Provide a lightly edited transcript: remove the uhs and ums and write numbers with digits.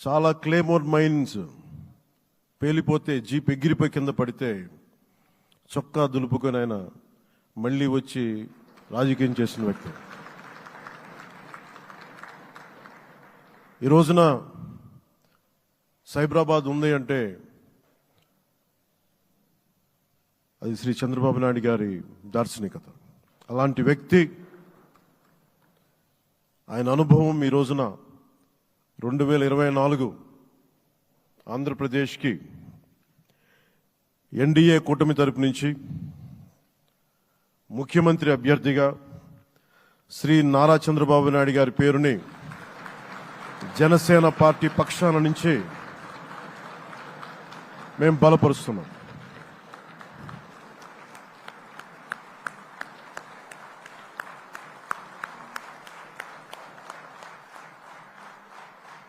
చాలా claymore mines పేలిపోతే jeep ఎగిరిపోయి కింద పడితే చొక్కా దులుపుకొని ఆయన మళ్ళీ వచ్చి రాజకీయం చేసిన వ్యక్తి. ఈ రోజున సైబరాబాద్ ఉంది అంటే అది శ్రీ చంద్రబాబు నాయుడు గారి దార్శనికత. అలాంటి వ్యక్తి, ఆయన అనుభవం ఈ రోజున 2024 ఆంధ్రప్రదేశ్కి ఎన్డీఏ కూటమి తరపు నుంచి ముఖ్యమంత్రి అభ్యర్థిగా శ్రీ నారా చంద్రబాబు నాయుడు గారి పేరుని జనసేన పార్టీ పక్షాన నుంచి మేము బలపరుస్తున్నాం.